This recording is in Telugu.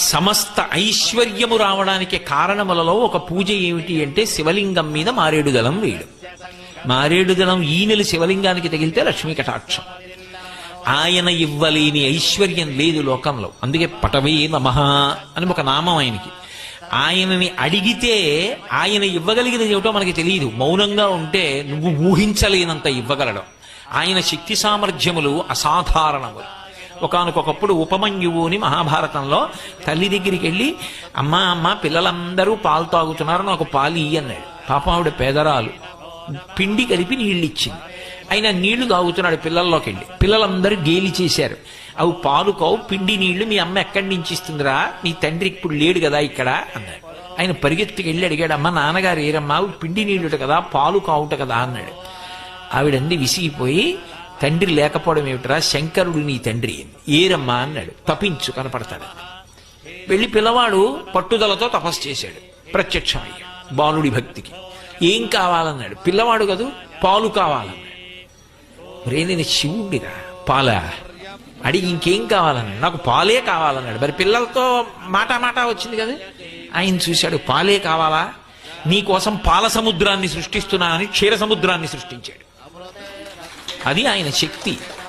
సమస్త ఐశ్వర్యము రావడానికి కారణములలో ఒక పూజ ఏమిటి అంటే శివలింగం మీద మారేడుదలం వేయడం. మారేడుదలం ఈనెలు శివలింగానికి తగిలితే లక్ష్మీ కటాక్షం. ఆయన ఇవ్వలేని ఐశ్వర్యం లేదు లోకంలో. అందుకే పటవే నమః అని ఒక నామం ఆయనకి. ఆయనని అడిగితే ఆయన ఇవ్వగలిగినది ఏమిటో మనకి తెలియదు. మౌనంగా ఉంటే నువ్వు ఊహించలేనంత ఇవ్వగలడం. ఆయన శక్తి సామర్థ్యములు అసాధారణములు. ఒకానొకప్పుడు ఉపమన్యువు అని మహాభారతంలో తల్లి దగ్గరికి వెళ్ళి, అమ్మా పిల్లలందరూ పాలు తాగుతున్నారు, నాకు పాలు ఇయ్యి అన్నాడు. పాపం ఆవిడ పేదరాలు, పిండి కలిపి నీళ్ళు ఇచ్చింది. ఆయన నీళ్లు తాగుతున్నాడు పిల్లల్లోకి వెళ్ళి. పిల్లలందరూ గేలి చేశారు, అవి పాలు కావు, పిండి నీళ్లు మీ అమ్మ ఎక్కడి నుంచి ఇస్తుందిరా, నీ తండ్రి ఇప్పుడు లేడు కదా ఇక్కడ అన్నాడు. ఆయన పరిగెత్తుకు వెళ్ళి అడిగాడు, అమ్మ నాన్నగారు ఏరమ్మా, అవి పిండి నీళ్ళుట కదా, పాలు కావుట కదా అన్నాడు. ఆవిడంది విసిగిపోయి, తండ్రి లేకపోవడం ఏమిటరా, శంకరుడు నీ తండ్రి. ఏరమ్మా అన్నాడు. తపించు కనపడతాడు. వెళ్ళి పిల్లవాడు పట్టుదలతో తపస్సు చేశాడు, ప్రత్యక్షమయ్యాడు బాలుడి భక్తికి. ఏం కావాలన్నాడు. పిల్లవాడు కదూ, పాలు కావాలన్నాడు. మరే నేను శివుడిరా, పాలా అడిగి ఇంకేం కావాలన్నాడు. నాకు పాలే కావాలన్నాడు. మరి పిల్లలతో మాట వచ్చింది కదా. ఆయన చూశాడు, పాలే కావాలా, నీకోసం పాల సముద్రాన్ని సృష్టిస్తున్నానని క్షీర సముద్రాన్ని సృష్టించాడు. అది ఆయన శక్తి.